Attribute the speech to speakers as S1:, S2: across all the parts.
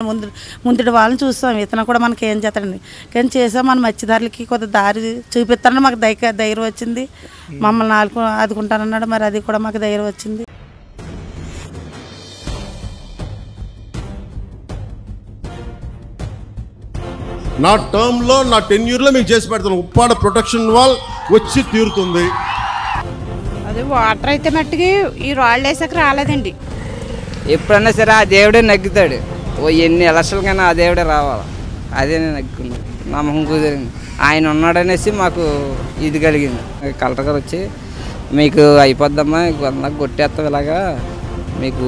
S1: ముందు ముందుటి వాళ్ళని చూస్తాం ఇతను కూడా మనకి ఏం చేస్తాడండి కానీ చేసాం మన మత్స్యదారులకి కొద్ది దారి చూపిస్తానని మాకు ధైర్యం వచ్చింది మమ్మల్ని ఆదుకుంటానన్నాడు మరి అది కూడా మాకు ధైర్యం వచ్చింది
S2: నా టర్మ్ లో నా టెన్యూర్ లో మీకు చేసి పెడతాను ఉప్పాడ ప్రొటెక్షన్ వాల్ వచ్చి తీరుతుంది
S3: అది వాటర్ అయితే మట్టుకి ఈ రాళ్ళు వేసాక రాలేదండి
S4: ఎప్పుడన్నా సరే ఆ దేవుడే నగ్గుతాడు ఓ ఎన్ని ఎలక్షన్లకైనా ఆ దేవుడే రావాలి అదే నేను నగ్గుకున్నాను నమ్మకం కుదిరింది ఆయన ఉన్నాడనేసి మాకు ఇది కలిగింది కలెక్టర్ గారు వచ్చి మీకు అయిపోద్దమ్మా కొంత కొట్టేస్తాం ఇలాగా మీకు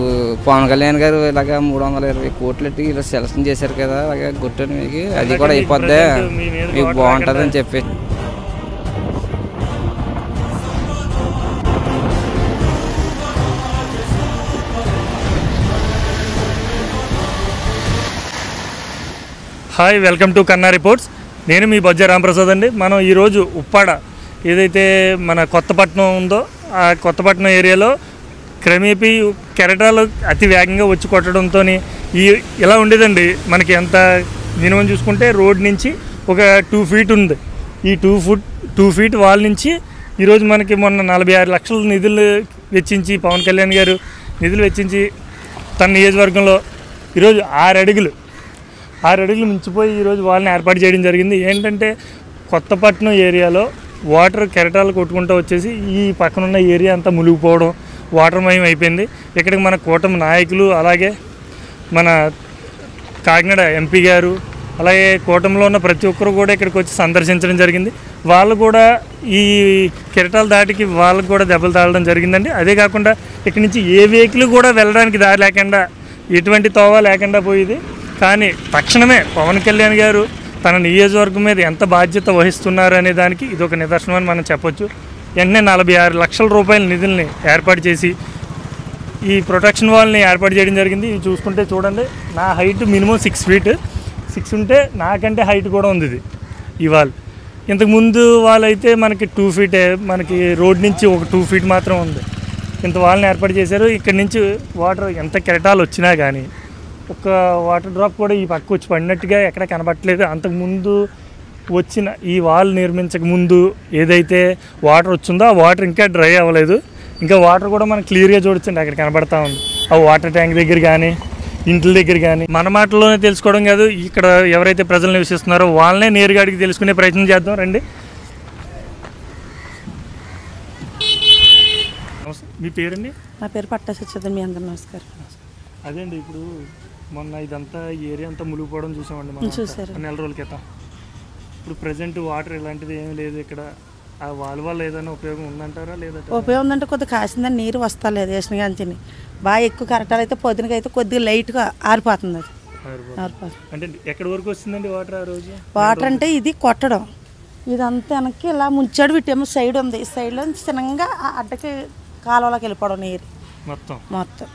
S4: పవన్ కళ్యాణ్ గారు ఇలాగ 320 కోట్లు ఇలా సెలక్షన్ చేశారు కదా అలాగే కొట్టని మీకు అది కూడా అయిపోద్దే మీకు బాగుంటుందని చెప్పి
S5: హాయ్ వెల్కమ్ టు కన్నా రిపోర్ట్స్ నేను మీ బొజ్జ రాంప్రసాద్ అండి మనం ఈరోజు ఉప్పాడ ఏదైతే మన కొత్తపట్నం ఉందో ఆ కొత్తపట్నం ఏరియాలో క్రమేపీ కెరటాలు అతి వేగంగా వచ్చి కొట్టడంతో ఇలా ఉండేదండి మనకి ఎంత మినిమం చూసుకుంటే రోడ్ నుంచి ఒక 2 ఫీట్ ఉంది ఈ 2 ఫీట్ వాల్ నుంచి ఈరోజు మనకి మొన్న 46 లక్షల నిధులు వెచ్చించి పవన్ కళ్యాణ్ గారు నిధులు వెచ్చించి తన నియోజకవర్గంలో ఈరోజు 6 అడుగులు మించిపోయి ఈరోజు వాళ్ళని ఏర్పాటు చేయడం జరిగింది ఏంటంటే కొత్తపట్నం ఏరియాలో వాటర్ కెరటాలు కొట్టుకుంటూ వచ్చేసి ఈ పక్కనున్న ఏరియా అంతా మునిగిపోవడం వాటర్మయం అయిపోయింది ఇక్కడికి మన కూటమి నాయకులు అలాగే మన కాకినాడ ఎంపీ గారు అలాగే కూటమిలో ఉన్న ప్రతి ఒక్కరు కూడా ఇక్కడికి వచ్చి సందర్శించడం జరిగింది వాళ్ళు కూడా ఈ కెరటాల దాటికి వాళ్ళకు కూడా దెబ్బలు తాగడం జరిగిందండి అదే కాకుండా ఇక్కడి నుంచి ఏ వెహికల్ కూడా వెళ్ళడానికి దారి లేకుండా ఎటువంటి తోవ లేకుండా పోయేది కానీ తక్షణమే పవన్ కళ్యాణ్ గారు తన నియోజకవర్గం మీద ఎంత బాధ్యత వహిస్తున్నారు అనే దానికి ఇది ఒక నిదర్శనం అని మనం చెప్పొచ్చు వెంటనే 46 లక్షల రూపాయల నిధుల్ని ఏర్పాటు చేసి ఈ ప్రొటెక్షన్ వాల్ని ఏర్పాటు చేయడం జరిగింది ఇది చూసుకుంటే చూడండి నా హైట్ మినిమం 6 ఫీట్ 6 ఉంటే నాకంటే హైట్ కూడా ఉంది ఇది ఈ వాల్ ఇంతకుముందు వాల్ అయితే మనకి 2 ఫీటే మనకి రోడ్ నుంచి ఒక 2 ఫీట్ మాత్రం ఉంది ఇంత వాల్ని ఏర్పాటు చేశారు ఇక్కడి నుంచి వాటర్ ఎంత కెరటాలు వచ్చినా కానీ ఒక వాటర్ డ్రాప్ కూడా ఈ పక్క వచ్చి పడినట్టుగా ఎక్కడ కనబట్టలేదు అంతకుముందు వచ్చిన ఈ వాల్ నిర్మించక ముందు ఏదైతే వాటర్ వచ్చిందో ఆ వాటర్ ఇంకా డ్రై అవ్వలేదు ఇంకా వాటర్ కూడా మనం క్లియర్గా చూడొచ్చండి అక్కడ కనబడతా ఉంది ఆ వాటర్ ట్యాంక్ దగ్గర కానీ ఇంట్ల దగ్గర కానీ మన మాటల్లోనే తెలుసుకోవడం కాదు ఇక్కడ ఎవరైతే ప్రజలు నివసిస్తున్నారో వాళ్ళనే నేరుగా అడిగి తెలుసుకునే ప్రయత్నం చేద్దాం రండి మీ పేరండి
S1: నా పేరు పట్టాసొచ్చేది మీ అందరూ నమస్కారం
S5: అదే అండి ఇప్పుడు మొన్న ఇదంతా ఏరియా అంతా మునిగిపోవడం చూసామండి మనం
S1: చూసారు
S5: నెల రోజుల క్రితం ఇప్పుడు ప్రజెంట్ వాటర్ ఇలాంటిది ఏమీ లేదు ఇక్కడ ఆ వాల్ వల్ల ఏదైనా ఉపయోగం ఉందంటారా లేదంటే
S1: ఉపయోగం ఉందంటే కొద్దిగా కాసిందని నీరు వస్తలేదు వేసిన కాంచిని బాగా ఎక్కువ కరెక్టాలు అయితే పొద్దునకి అయితే కొద్దిగా లైట్గా ఆరిపోతుంది అది ఆరిపోతుంది
S5: అంటే ఎక్కడి వరకు వస్తుందండి వాటర్ ఆ రోజు
S1: వాటర్ అంటే ఇది కొట్టడం ఇదంతా వెనక్కి ఇలా ముంచాడు విట్టేమో సైడ్ ఉంది ఈ సైడ్లో చిన్నగా అడ్డకి కాలువలోకి వెళ్ళిపోవడం నీరు మొత్తం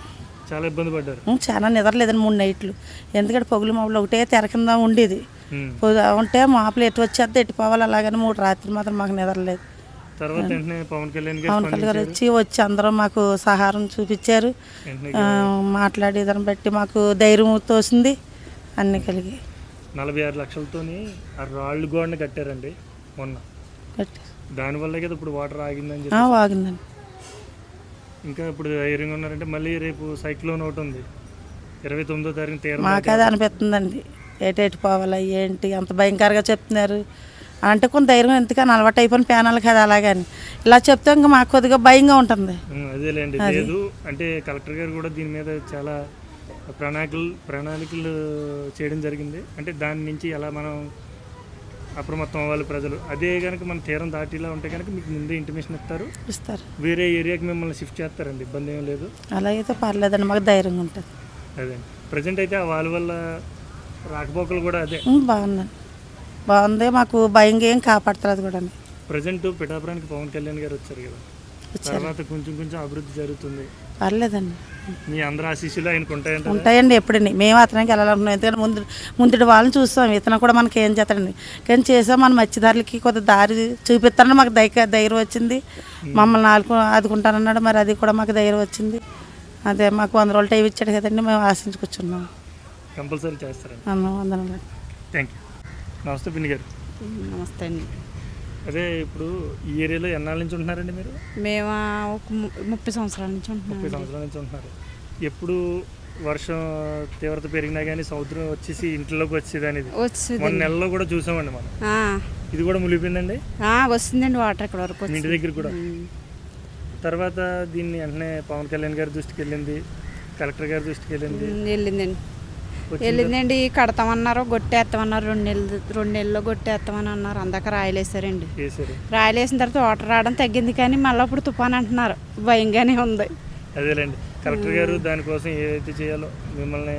S5: చాలా ఇబ్బంది పడ్డారు
S1: చాలా నిద్రలేదండి 3 నైట్లు ఎందుకంటే పొగులు మాపులు ఒకటే తెర కింద ఉండేది ఉంటే మాపులు ఎటు వచ్చేస్తే ఎటు పోవాలి అలాగని 3 రాత్రి మాత్రం మాకు నిద్రలేదు
S5: తర్వాత పవన్ కళ్యాణ్
S1: గారు వచ్చి అందరూ మాకు సహారం చూపించారు మాట్లాడి దాన్ని బట్టి మాకు ధైర్యం తోసింది అన్ని కలిగి
S5: 46 లక్షలతోని ఆ రాళ్ళు గోడని కట్టారండి మొన్న దానివల్ల కదా ఇప్పుడు వాటర్ ఆగిందని
S1: ఆగిందండి
S5: ఇంకా ఇప్పుడు ధైర్యంగా ఉన్నారంటే మళ్ళీ రేపు సైక్లోన్ ఒకటి ఉంది 29వ తారీఖు తీరం
S1: మాకు అది అనిపిస్తుందండి ఎటు పోవాలా ఏంటి అంత భయంకరంగా చెప్తున్నారు అంటే కొంత ధైర్యం ఎందుకని అలవాటు అయిపోయిన ప్యానాలు కదా అలాగని ఇలా చెప్తే ఇంకా మాకు కొద్దిగా భయంగా ఉంటుంది
S5: అదేలేండి లేదు అంటే కలెక్టర్ గారు కూడా దీని మీద చాలా ప్రణాళికలు చేయడం జరిగింది అంటే దాని నుంచి ఎలా మనం అప్రమత్తం అవ్వాలి ప్రజలు అదే కనుక మన తీరం దాటిలా ఉంటే కనుక మీకు ముందే ఇంటిమేషన్ ఇస్తారు వేరే ఏరియాకి మిమ్మల్ని షిఫ్ట్ చేస్తారండి ఇబ్బంది ఏం లేదు
S1: అలాగైతే పర్లేదండి మాకు ధైర్యంగా ఉంటుంది
S5: అదే ప్రజెంట్ అయితే ఆ వాళ్ళ వల్ల రాకపోకలు కూడా అదే
S1: బాగుంది మాకు భయంగా ఏం కాపాడుతుంది కూడా
S5: ప్రజెంట్ పిఠాపురానికి పవన్ కళ్యాణ్ గారు వచ్చారు కదా తర్వాత కొంచెం అభివృద్ధి జరుగుతుంది
S1: పర్లేదండి
S5: మీ అందరూ ఆశీస్సులు ఆయనకు
S1: ఉంటాయండి ఎప్పుడండి మేము అతనికి వెళ్ళాలనుకున్నాం ఎందుకంటే ముందుటి వాళ్ళని చూస్తాం ఇతను కూడా మనకి ఏం చేస్తాడండి కానీ చేసాం మన మత్స్యదారులకి కొద్ది దారి చూపిస్తానని మాకు ధైర్యం వచ్చింది మమ్మల్ని ఆదుకుంటానన్నాడు మరి అది కూడా మాకు ధైర్యం వచ్చింది అదే మాకు 100 రోజులు టైం ఇచ్చాడు కదండి మేము ఆశించి కూర్చున్నాం
S5: కంపల్సరీ చేస్తారండి.
S1: వందనాలు.
S5: Thank you. నమస్తే పిన్ని గారు.
S3: నమస్తే అండి.
S5: అదే ఇప్పుడు ఈ ఏరియాలో ఎన్నాళ్ళ నుంచి ఉంటున్నారండి మీరు?
S3: మేము ఒక 30 సంవత్సరాల నుంచి
S5: 30
S3: ఉంటున్నాం.
S5: సంవత్సరాల నుంచి ఉంటున్నారు. ఎప్పుడు వర్షం తీవ్రత పెరిగినా కానీ సముద్రం వచ్చేసి ఇంట్లోకి వచ్చేది అనేది మొన్న నెలలో కూడా చూసామండి మనం. ఇది కూడా మునిగిపోయిందండి.
S3: వస్తుందండి వాటర్ ఇక్కడ వరకు
S5: ఇంటి దగ్గర కూడా. తర్వాత దీన్ని వెంటనే పవన్ కళ్యాణ్ గారి దృష్టికి వెళ్ళింది, కలెక్టర్ గారి దృష్టికి
S3: వెళ్ళిందండి. కడతామన్నారు, గొట్టేస్తామన్నారు. 2 నెలల్లో గొట్టేస్తామని అన్నారు. అందాక రాయలేసారండి. రాయలేసిన తర్వాత వాటర్ రావడం తగ్గింది, కానీ మళ్ళీ ఇప్పుడు తుఫాన్ అంటున్నారు. భయంగానే ఉంది.
S5: అదేలేండి, కలెక్టర్ గారు దానికోసం ఏదైతే చేయాలో మిమ్మల్ని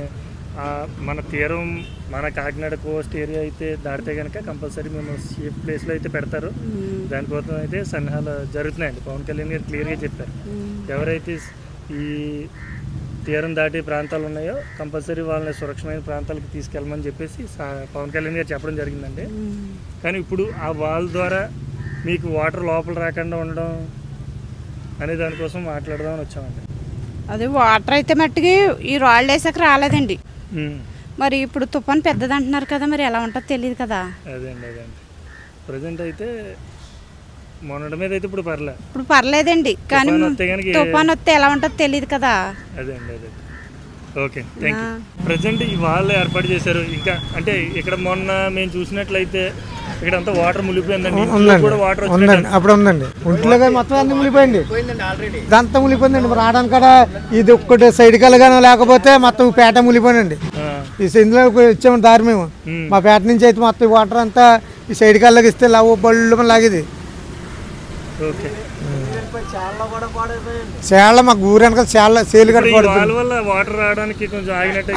S5: మన తీరం, మన కాకినాడ కోస్ట్ ఏరియా అయితే దాటితే కనుక కంపల్సరీ మిమ్మల్ని సేఫ్ ప్లేస్లో అయితే పెడతారు. దానికోసం అయితే సన్నాహాలు జరుగుతున్నాయండి. పవన్ కళ్యాణ్ గారు క్లియర్గా చెప్పారు, ఎవరైతే ఈ తీరం దాటి ప్రాంతాలు ఉన్నాయో కంపల్సరీ వాళ్ళని సురక్షితమైన ప్రాంతాలకు తీసుకెళ్ళమని చెప్పేసి పవన్ కళ్యాణ్ గారు చెప్పడం జరిగిందండి. కానీ ఇప్పుడు ఆ వాల్ ద్వారా మీకు వాటర్ లోపల రాకుండా ఉండడం అనే దానికోసం మాట్లాడదామని వచ్చామండి.
S3: అదే వాటర్ అయితే మట్టికి ఈ రాళ్ళు వేసాక రాలేదండి. మరి ఇప్పుడు తుఫాన్ పెద్దది అంటున్నారు కదా, మరి ఎలా ఉంటుందో తెలియదు కదా.
S5: అదే అండి ప్రజెంట్ అయితే మొన్నటి మీద అయితే ఇప్పుడు
S3: పర్లేదండి, కానీ తుఫాన్ వస్తే ఎలా ఉంటుందో తెలియదు కదా.
S5: అదే ఓకే, థ్యాంక్ యూ. ప్రజెంట్ ఈ వాళ్ళు ఏర్పాటు చేశారు. ఇంకా అంటే ఇక్కడ మొన్న మేము చూసినట్లయితే ఇక్కడ అంతా వాటర్ మునిగిపోయిందండి.
S6: ఉందండి, అప్పుడు ఉందండి. ఒంట్లో మొత్తం అన్ని మునిగిపోయింది, ఇదంతా మునిగిపోయిందండి. మరి రావడానికి కూడా ఇది ఒక్కటి సైడ్ కలగానో లేకపోతే మొత్తం పేట మునిగిపోయిందండి. ఈ ఇందులో వచ్చాము దారి మేము, మా పేట నుంచి అయితే మొత్తం వాటర్ అంతా ఈ సైడ్ కళ్ళకి ఇస్తే బళ్ళు లాగేది. చేళ్ళ మాకు ఊరు వెనక సేలు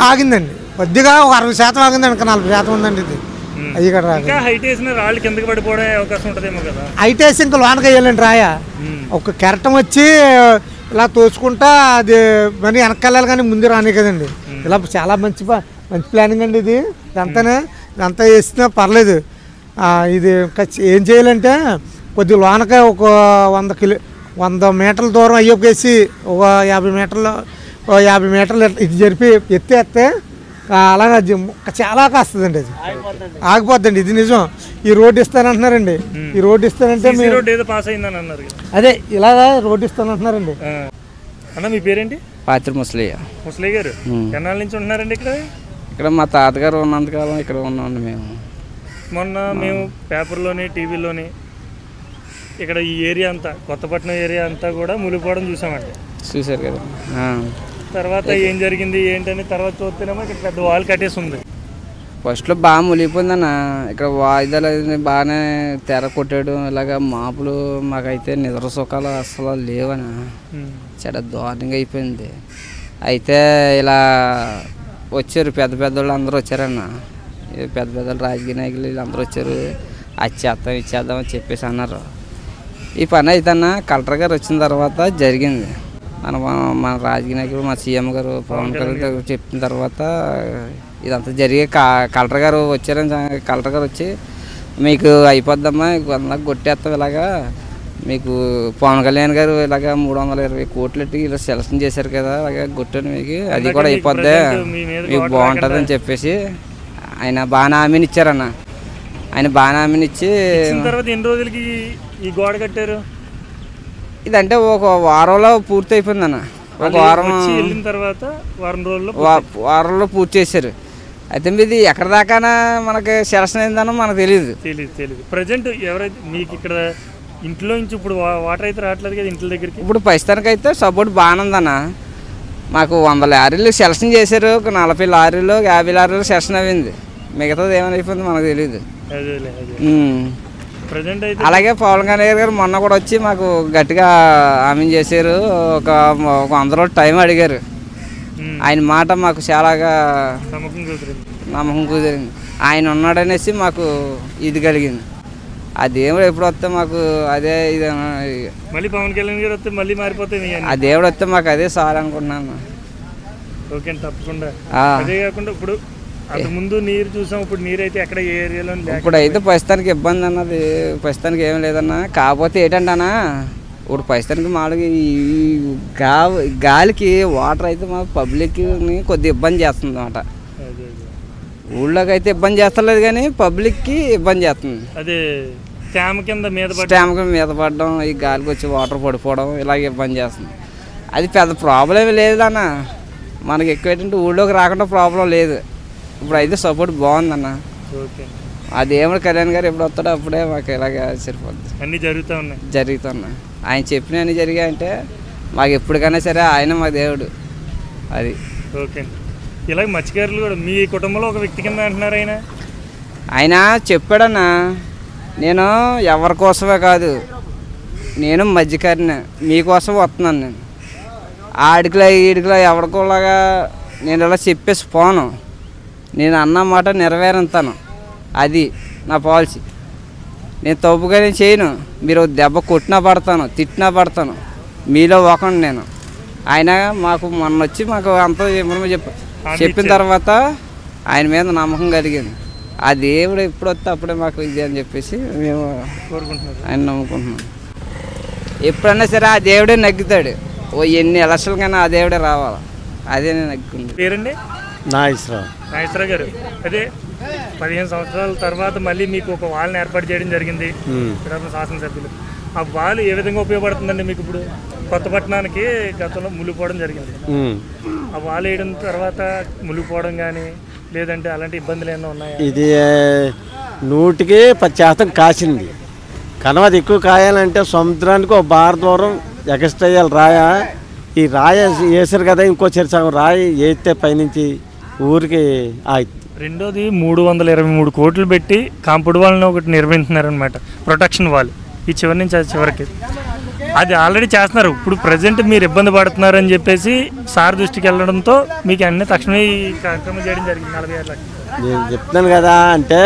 S6: ఆగిందండి. కొద్దిగా ఒక 60% ఆగిందండి, ఇంకా 40% ఉందండి. ఇది హైట్ వేసి ఇంకా లోనకి వేయాలండి రాయ. ఒక కెరటం వచ్చి ఇలా తోచుకుంటా అది మరి వెనకాలి, కానీ ముందు రాని కదండి. ఇలా చాలా మంచి ప్లానింగ్ అండి ఇది. ఇదంతా వేసినా పర్లేదు. ఇది ఏం చేయాలంటే కొద్ది లోనక ఒక 100 మీటర్ల దూరం అయ్యేసి ఒక 50 మీటర్లు ఇది జరిపి ఎత్తేస్తే అలాగే చాలా కాస్తుందండి. అది ఆగిపోద్దండి. ఇది నిజం. ఈ రోడ్డు ఇస్తానంటున్నారండి. ఈ రోడ్డు ఇస్తానంటే అదే ఇలాగా రోడ్డు ఇస్తానంటున్నారండి.
S5: అన్న మీ పేరేంటి?
S4: పాత్రి ముసలయ్య.
S5: ముసలయ్య గారు ఎన్నాళ్ళ నుంచి ఉంటున్నారండి ఇక్కడ?
S4: ఇక్కడ మా తాతగారు ఉన్నంతకాలం ఇక్కడ ఉన్నామండి మేము.
S5: మొన్న మేము పేపర్లోని టీవీలోని ఇక్కడ ఈ ఏరియా అంతా, కొత్తపట్నం ఏరియా అంతా కూడా మునిగిపోవడం చూసామండి.
S4: చూసారు కదా.
S5: తర్వాత ఏం జరిగింది ఏంటని తర్వాత చూస్తేనేమో ఇక్కడ పెద్ద వాల్ కట్టేసి ఉంది.
S4: ఫస్ట్లో బాగా మునిగిపోయిందన్న. ఇక్కడ వాయిదాలు బాగానే తెర కొట్టాడు. ఇలాగ మాపులు మాకైతే నిద్ర సుఖాలు అసలు లేవన. చెడ దారుణంగా అయిపోయింది. అయితే ఇలా వచ్చారు పెద్దోళ్ళు అందరూ వచ్చారన్న. పెద్దోళ్ళు రాజకీయ నాయకులు వీళ్ళందరూ వచ్చారు. అది చేద్దాం ఇది చేద్దాం అని చెప్పేసి అన్నారు. ఈ పని అయితే అన్న కలెక్టర్ గారు వచ్చిన తర్వాత జరిగింది. మన రాజకీయ నాయకులు, మా సీఎం గారు, పవన్ కళ్యాణ్ గారు చెప్పిన తర్వాత ఇదంతా జరిగే కలెక్టర్ గారు వచ్చారని. కలెక్టర్ గారు వచ్చి మీకు అయిపోద్దమ్మా, కొంతమంది కొట్టేస్తాం, ఇలాగా మీకు పవన్ కళ్యాణ్ గారు ఇలాగ 320 కోట్లు ఇలా సెలక్షన్ చేశారు కదా, అలాగే కొట్టాను మీకు, అది కూడా అయిపోద్ది, మీకు బాగుంటుంది అని చెప్పేసి ఆయన బాగా హామీని ఇచ్చారన్న. ఆయన బాగా హామీని ఇచ్చి
S5: ఎన్ని రోజులకి ఈ గోడ కట్టారు?
S4: ఇదంటే ఒక వారంలో పూర్తి అయిపోయింది అన్న. ఒక
S5: వెళ్ళిన తర్వాత
S4: వారంలో పూర్తి చేశారు. అయితే మీది ఎక్కడ దాకానా మనకి సెలక్షన్ అయిందనో మనకు తెలియదు.
S5: ప్రజెంట్ ఎవరైతే మీకు ఇక్కడ ఇంట్లో నుంచి ఇప్పుడు వాటర్ అయితే రావట్లేదు కదా ఇంట్లో దగ్గరికి?
S4: ఇప్పుడు ప్రస్తుతానికి అయితే సపోర్ట్ బాగానే ఉందన్న. మాకు 100 లారీలు సెలక్షన్ చేశారు. 40 లారీలు 50 లారీలు సెలక్షన్ అయింది. మిగతాది ఏమైనా అయిపోయింది మనకు తెలియదు. అలాగే పవన్ కళ్యాణ్ గారు మొన్న కూడా వచ్చి మాకు గట్టిగా హామీ చేశారు. ఒక 100 రోజులు టైం అడిగారు. ఆయన మాట మాకు చాలాగా నమ్మకం కుదిరింది. ఆయన ఉన్నాడనేసి మాకు ఇది కలిగింది. ఆ దేవుడు ఎప్పుడు వస్తే మాకు అదే ఇది,
S5: మళ్ళీ పవన్ కళ్యాణ్ గారు వస్తే మళ్ళీ మారిపోతాయి.
S4: ఆ దేవుడు వస్తే మాకు అదే చాలు అనుకుంటున్నాను.
S5: ఓకే, తప్పకుండా. అదే కాకుండా ఇప్పుడు ముందు నీరు చూసాం, ఇప్పుడు నీరు అయితే ఎక్కడ ఏ ఏరియాలో?
S4: ఇప్పుడు అయితే ప్రస్తుతానికి ఇబ్బంది అన్నది ప్రస్తుతానికి ఏం లేదన్నా. కాకపోతే ఏంటంటే అన్న, ఇప్పుడు ప్రస్తుతానికి మామూలుగా ఈ గాలికి వాటర్ అయితే మా పబ్లిక్ని కొద్దిగా ఇబ్బంది చేస్తుంది అన్నమాట. ఊళ్ళోకి అయితే ఇబ్బంది చేస్తలేదు కానీ పబ్లిక్కి ఇబ్బంది చేస్తుంది.
S5: అదే స్టామ్ కింద మీద
S4: స్టామ్ మీద పడడం, ఈ గాలికి వచ్చి వాటర్ పడిపోవడం ఇలాగ ఇబ్బంది చేస్తుంది. అది పెద్ద ప్రాబ్లం లేదు అన్న, మనకి ఎక్కువ ఏంటంటే ఊళ్ళోకి రాకుండా ప్రాబ్లం లేదు. ఇప్పుడు అయితే సపోర్ట్ బాగుందన్న.
S5: ఓకే,
S4: ఆ దేవుడు కళ్యాణ్ గారు ఎప్పుడు వస్తాడో అప్పుడే మాకు ఇలాగ సరిపోద్ది.
S5: అన్నీ జరుగుతున్నాయి.
S4: ఆయన చెప్పినవన్నీ జరిగాయంటే మాకు ఎప్పటికైనా సరే ఆయన మా దేవుడు. అది
S5: ఓకే. ఇలాగ మత్స్యకారులు కూడా మీ కుటుంబంలో ఒక వ్యక్తి కింద అంటున్నారు.
S4: ఆయన చెప్పాడన్నా, నేను ఎవరి కోసమే కాదు, నేను మధ్యకారిని, మీకోసం వస్తున్నాను. నేను ఆడికిలా ఈడికిలా ఎవరికోలాగా నేను ఇలా చెప్పేసి పోను. నేను అన్న మాట నెరవేరుతాను. అది నా పాలసీ. నేను తప్పుగా నేను చేయను. మీరు దెబ్బ కొట్టినా పడతాను, తిట్టినా పడతాను, మీలో ఒకటి నేను. ఆయన మాకు మొన్న వచ్చి మాకు అంతా చెప్పిన తర్వాత ఆయన మీద నమ్మకం కలిగింది. ఆ దేవుడు ఎప్పుడు వస్తే అప్పుడే మాకు ఇది అని చెప్పేసి మేము ఆయన నమ్ముకుంటున్నాం. ఎప్పుడన్నా సరే ఆ దేవుడే నగ్గుతాడు. ఎన్ని ఎలక్షన్లకైనా ఆ దేవుడే రావాలి. అదే నేను నగ్గుకుంది.
S5: పేరండి?
S7: నాగేశ్వరరావు
S5: గారు. అదే 15 సంవత్సరాల తర్వాత మళ్ళీ మీకు ఒక వాళ్ళని ఏర్పాటు చేయడం జరిగింది శాసనసభ్యులు. ఆ వాళ్ళు ఏ విధంగా ఉపయోగపడుతుందండి మీకు? ఇప్పుడు కొత్తపట్నానికి గతంలో మునిగిపోవడం జరిగింది. ఆ వాళ్ళు వేయడం తర్వాత మునిగిపోవడం కానీ లేదంటే అలాంటి ఇబ్బందులు ఏమైనా ఉన్నాయా?
S7: ఇది 100% కాసింది. కనవది ఎక్కువ కాయాలంటే సముద్రానికి ఒక బార్ దూరం ఎక్స్ట్రా వేయాలి రాయ. ఈ రాయ వేసారు కదా, ఇంకో సగం రాయి వేస్తే పైనుంచి ఊరికి ఆగుతుంది.
S5: రెండోది 323 కోట్లు పెట్టి కాంపౌండ్ వాళ్ళని ఒకటి నిర్మించున్నారనమాట, ప్రొటెక్షన్ వాల్. ఈ చివరి నుంచి అది చివరికి అది ఆల్రెడీ చేస్తున్నారు. ఇప్పుడు ప్రజెంట్ మీరు ఇబ్బంది పడుతున్నారని చెప్పేసి సార్ దృష్టికి వెళ్ళడంతో మీకు అన్ని తక్షణమే ఈ కార్యక్రమం చేయడం జరిగింది. 46 లక్షలు
S7: నేను చెప్తాను కదా, అంటే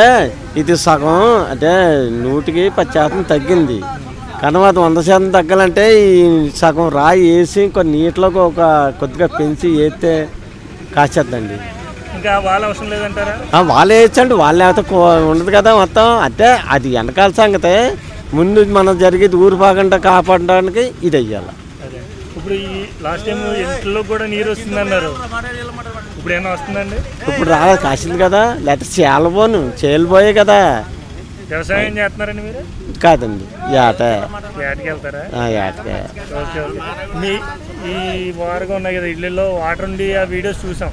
S7: ఇది సగం అంటే 110% తగ్గింది. కనవది 100% తగ్గాలంటే ఈ సగం రాయి వేసి కొన్ని నీటిలోకి ఒక కొద్దిగా పెంచి వేస్తే కాచేద్దండి.
S5: ఇంకా వాళ్ళ అవసరం లేదంటారా?
S7: వాళ్ళు వేయచ్చండి, వాళ్ళు లేకపోతే ఉండదు కదా మొత్తం. అంటే అది వెనకాల సంగతే, ముందు మనం జరిగేది ఊరు బాగంట కాపాడడానికి ఇది అయ్యాలి.
S5: అదే ఇప్పుడు ఈ లాస్ట్ టైం ఇంట్లో కూడా నీరు వస్తుంది అన్నారు, ఇప్పుడు ఏమైనా వస్తుందండి?
S7: ఇప్పుడు రాలేదు, కాసింది కదా. లేకపోతే చేలు పోయాయి కదా.
S5: వ్యవసాయం చేస్తున్నారండి మీరు?
S7: కాదండి,
S5: ఏటకి వెళ్తారా?
S7: ఏటకే.
S5: Okay okay. మీ ఈ వారుగా ఉన్నాయి కదా ఇళ్ళల్లో వాటర్ ఉండి ఆ వీడియోస్ చూసాం.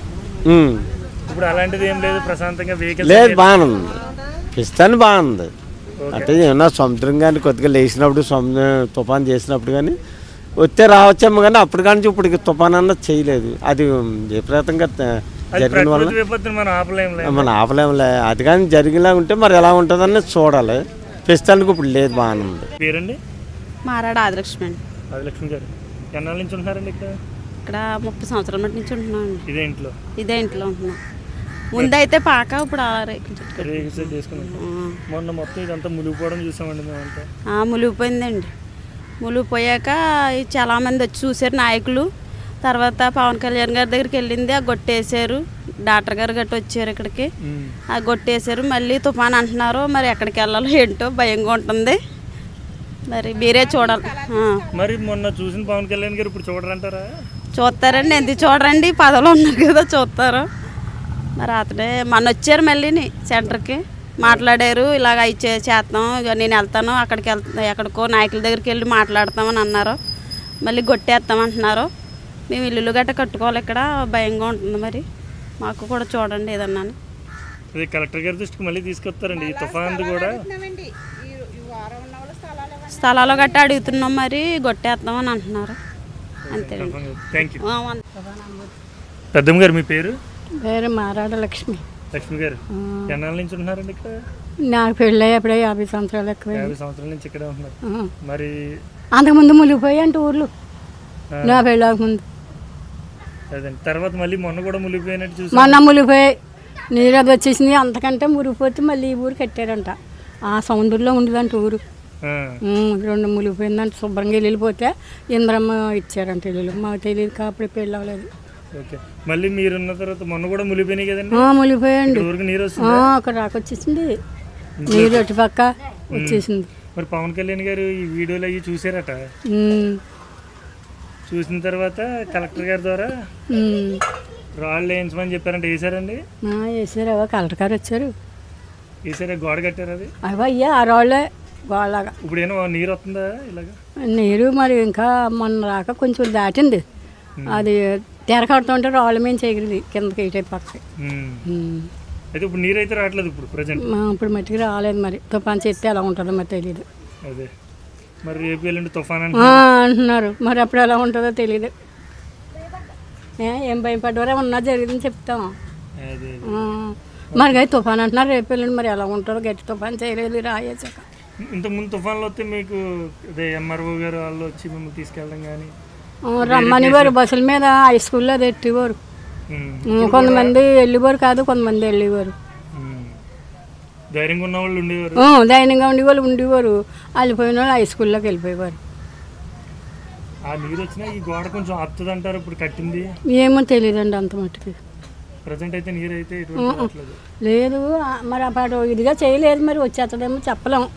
S5: ఇప్పుడు అలాంటిది ఏం లేదు, ప్రశాంతంగా వెహికల్
S7: లేదు, బాగుంది. పిస్తాను బాగుంది. అంటే ఏమన్నా సముద్రం కానీ కొద్దిగా లేచినప్పుడు తుఫాన్ చేసినప్పుడు కానీ వస్తే రావచ్చేమో, కానీ అప్పుడు కానీ ఇప్పుడు తుఫాన్ అన్నది చేయలేదు. అది విపరీతంగా జరిగిన వల్ల మనం ఆపలేములే. అది కానీ జరిగేలా ఉంటే మరి ఎలా ఉంటుందని చూడాలి. పిస్తానికి ఇప్పుడు లేదు, బాగానే ఉంది.
S5: పేరండి?
S3: మారాడ ఆదిలక్ష్మి.
S5: ఆదిలక్ష్మి గారు ఎన్నాళ్ళ నుంచి ఉంటున్నారండి ఇక్కడ?
S3: ఇక్కడ 30 సంవత్సరాల మట్టి నుంచి ఉంటున్నాను.
S5: ఇదే ఇంట్లో
S3: ఉంటున్నాం. ముందైతే పాక, ఇప్పుడు
S5: మొన్న మొత్తం ఇదంతా మునిగిపోవడం చూసామండి మేమంతా.
S3: మునిగిపోయిందండి. మునిగిపోయాక చాలామంది వచ్చి చూశారు నాయకులు. తర్వాత పవన్ కళ్యాణ్ గారి దగ్గరికి వెళ్ళింది, ఆ గొట్టేసారు. డాక్టర్ గారు గట్టి వచ్చారు ఇక్కడికి, ఆ గొట్టేసారు. మళ్ళీ తుఫాన్ అంటున్నారు, మరి ఎక్కడికి వెళ్ళాలో ఏంటో భయంగా ఉంటుంది. మరి మీరే చూడాలి.
S5: మరి మొన్న చూసిన పవన్ కళ్యాణ్ గారు ఇప్పుడు చూడరంటారా?
S3: చూస్తారండి, ఎందుకు చూడరండి, పదవిలో ఉన్నారు కదా, చూస్తారు. మరి అతనే మొన్న వచ్చారు మళ్ళీని సెంటర్కి, మాట్లాడారు. ఇలాగ చేస్తాం, ఇక నేను వెళ్తాను, అక్కడికి ఎక్కడికో నాయకుల దగ్గరికి వెళ్ళి మాట్లాడతామని అన్నారు. మళ్ళీ గొట్టేస్తామంటున్నారు. మేము ఇల్లు గట్ట కట్టుకోవాలి, ఇక్కడ భయంగా ఉంటుంది. మరి మాకు కూడా చూడండి ఏదన్నా.
S5: కలెక్టర్ గారి దృష్టికి మళ్ళీ తీసుకొస్తారండి ఈ తుఫాన్ కూడా.
S3: స్థలాలు గట్ట అడుగుతున్నాం, మరి గొట్టేస్తామని అంటున్నారు. అంతేనండి.
S5: పెద్దమ్మ గారు మీ పేరు?
S8: పేరు మారాడ లక్ష్మి.
S5: లక్ష్మి గారు ఎన్నాళ్ళ నుంచి ఉంటున్నారండి ఇక్కడ?
S8: నాకు పెళ్ళి అప్పుడే 50 సంవత్సరాలు ఎక్కువ.
S5: 50 సంవత్సరాల నుంచి ఇక్కడ ఉంటున్నారు. మరి
S8: అంతకుముందు మునిగిపోయి అంటే ఊర్లు నా పెళ్ళాక ముందు.
S5: తర్వాత మళ్ళీ మొన్న కూడా మునిగిపోయినట్టు చూసి.
S8: మొన్న మునిగిపోయి నీరు అది వచ్చేసింది. అంతకంటే మునిగిపోతే మళ్ళీ ఈ ఊరు కట్టారంట. ఆ సముద్రంలో ఉండదంట ఊరు. 2 మునిగిపోయిందంట. శుభ్రంగా వెళ్ళిపోతే ఇంద్రమ్మ ఇచ్చారంట ఇల్లు. మాకు తెలియదు కాబట్టి పెళ్ళి అవ్వలేదు.
S5: ఓకే. మళ్ళీ మీరున్న తర్వాత మొన్న కూడా మునిగిపోయినాయి కదండి?
S8: మునిగిపోయండి.
S5: నీరు వస్తుంది,
S8: అక్కడ రాకొచ్చేసింది నీరు, అటు పక్క వచ్చేసింది.
S5: మరి పవన్ కళ్యాణ్ గారు ఈ వీడియోలు అవి చూసారట. చూసిన తర్వాత కలెక్టర్ గారి ద్వారా రాళ్ళు వేయించమని చెప్పారంటే వేసారండి?
S8: వేసారు. కలెక్టర్ గారు వచ్చారు,
S5: వేసారా? గోడ కట్టారు అది?
S8: అవి అయ్యా ఆ రాళ్ళే గోడలాగా.
S5: ఇప్పుడు ఏమో నీరు వస్తుందా ఇలాగా?
S8: నీరు మరి ఇంకా మొన్న రాక కొంచెం దాటింది. అది తెర కడుతుంటే రాళ్ళ మీద చెగిరిది కిందకి ఇటే పక్కకి.
S5: అయితే ఇప్పుడు నీరు అయితే రావట్లేదు ఇప్పుడు ప్రజెంట్?
S8: ఇప్పుడు మట్టికి రాలేదు. మరి తుఫాన్ చెప్తే ఎలా ఉంటుందో మరి తెలియదు.
S5: అదే మరి రేపు ఎల్లుండి తుఫాన్
S8: అంటున్నారు, మరి అప్పుడు ఎలా ఉంటుందో తెలియదు. ఏం భయపడ్డారో ఉన్నా జరిగిందని చెప్తాం. మరి అయితే తుఫాన్ అంటున్నారు, రేపు ఎల్లుండి మరి ఎలా ఉంటుందో. గట్టి తుఫాన్ చేయలేదు రాయేసాక.
S5: ఇంతకుముందు తుఫాన్లు వస్తే మీకు అదే ఎంఆర్ఓ గారు వాళ్ళు వచ్చి మిమ్మల్ని తీసుకెళ్ళడం కానీ
S8: రమ్మని వారు బస్సుల మీద హై స్కూల్లో అది ఎట్టేవారు. కొంతమంది వెళ్ళేవారు కాదు, కొంతమంది వెళ్ళేవారు.
S5: ధైర్యంగా ఉన్న వాళ్ళు ఉండేవారు.
S8: ధైర్యంగా ఉండేవాళ్ళు ఉండేవారు. వెళ్ళిపోయిన వాళ్ళు హై స్కూల్లోకి వెళ్ళిపోయేవారు.
S5: ఆ నీరు వచ్చినా ఈ గోడ కొంచెం ఆపుతుంది అంటారు ఇప్పుడు కట్టింది?
S8: ఏమో తెలియదండి అంత మట్టుకి.
S5: ప్రజెంట్ అయితే నీరు అయితే
S8: లేదు. మరి అప్పుడు ఇదిగా చేయలేదు, మరి వచ్చేస్తుందేమో చెప్పలేము.